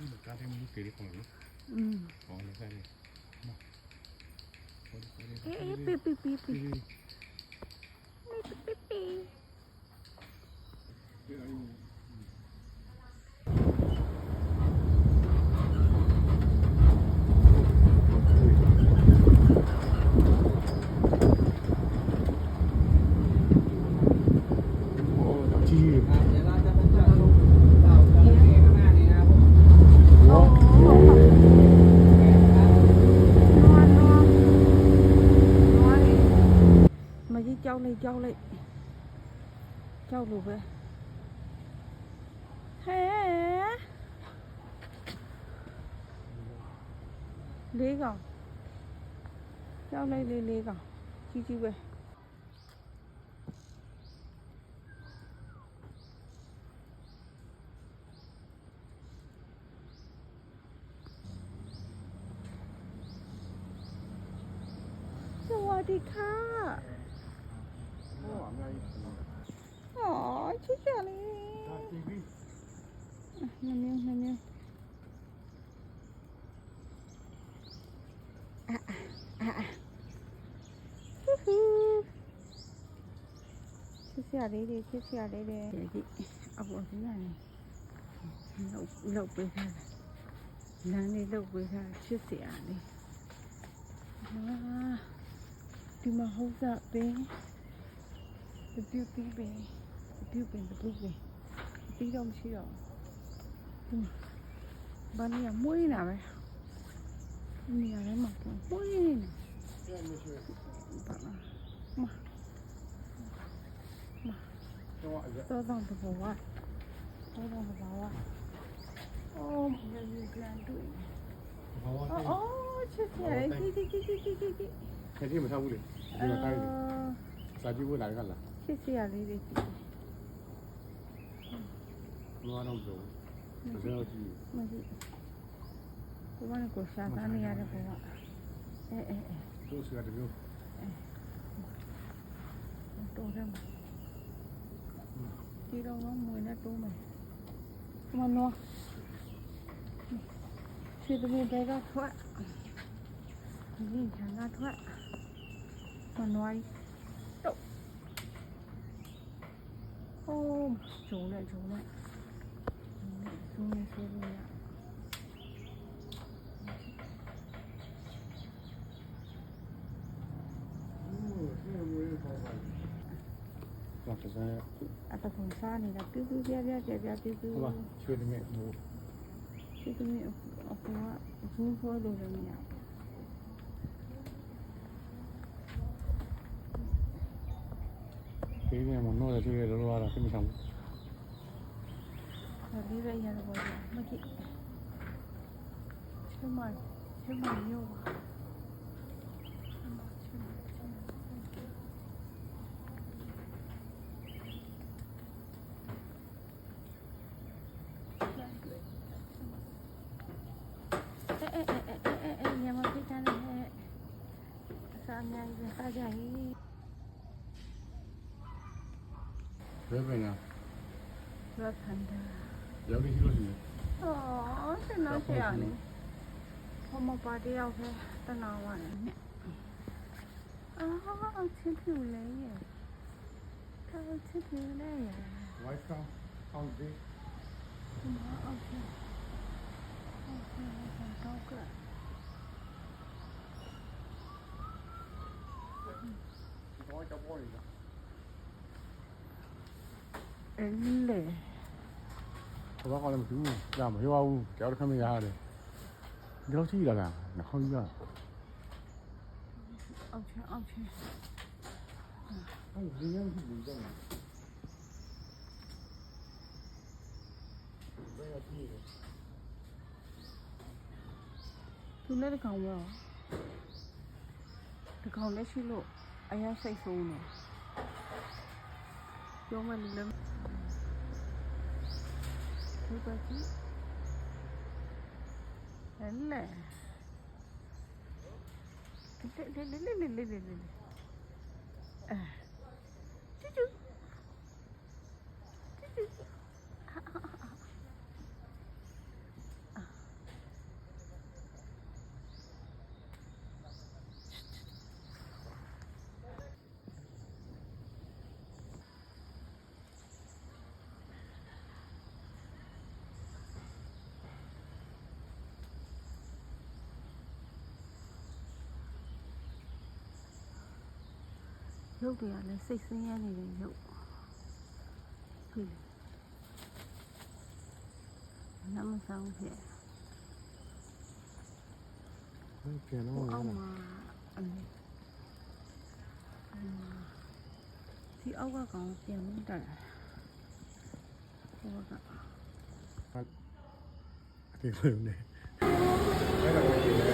Kata mulu kiri kalau. Oh, ni kali. Pipi. Châu lại châu lù về hả lấy gạo châu lại lấy gạo chi vềสวัสดีค่ะอ๋อชิคๆเลยนั่นชิคๆเลยดิเอาไปที่ไหนเราไปทางนั่นนี่เราไปทางชิคๆเลยဒီမှာဟုတ်စားပင်ဒီပြုတ်ပြီးပင်ပြီးတော့မရှိတော့ဒီမှာဘာနေရမွေးနေတာပဲနေရာထဲမှာမွေးနေဘာတော့တော့ဘာအိုးမင်းပြန်တွေ့အော်ချစ်ရတယ်ကြည့် Cái gì mà sao vậy? Cái mà tay gì? Sao chứ vừa lại cái là? ချစ်စရာလေးတွေကြည့် Nó đâu rồi? Nó sao chứ? မကြည့်ကိုကလည်းကိုရှာသားနေရတယ်ကိုကအေး Tôi sửa được không? တိုးတယ်ဒီတော့မွေးနဲ့တိုးမယ်မနောခြေသမီးတွေကထွက်ဒီခါကထွက်မနွိုင်းတော့ဟိုးဂျုံနဲ့ဆိုလို့ရLàm sao vậy? အတခုံစားနေတာပြူးပြ Không à? Chưa được mẹ ngủ. ခြေသမီးအဖေကဇူးဖိုးလို့လည်းမရ Cái này mà nó là chưa được đâu là cái mình xong. ဒီပဲရတယ်ပေါ့မကြည့်ချမရောပါညမပြတာနဲ့စာညာရေးစာကြရေး Thế vậy nào? ရခန္ဓာ Giáo đi hiểu gì? စနေဆရာနေဟိုမပါတယောက်ပဲတနာဝါနဲ့ချစ်ပြူလေးရဲ့ချစ်ပြူလေးရဲ့ White cow, how big? အော်တော့က Nói cho bố đi. အဲ့လေ Bác con làm thứ làm mà hiếu au kéo được camera đây. Đâu chi là nó không ra. အောက်ချ Anh đi nhá, đi ra này. Đây là chi rồi. သူလည်းတကောင်ရောတကောင်လည်းရှိလို့အရင်စိတ်ဆိုးနေပြောမလို့လည်းဒီပါကြည့်အဲ့လေ ရုပ်တွေကလည်းစိတ်ဆင်းရဲနေတဲ့ရုပ်ဖြစ်နမဆောင်ဖြစ် ပြန်တော့ အောက်မှာအမေဒီအောက်ကကောင်ပြန်မတက်လာဟိုက အတေးလို့နေအဲ့ဒါကိုကြည့်နေ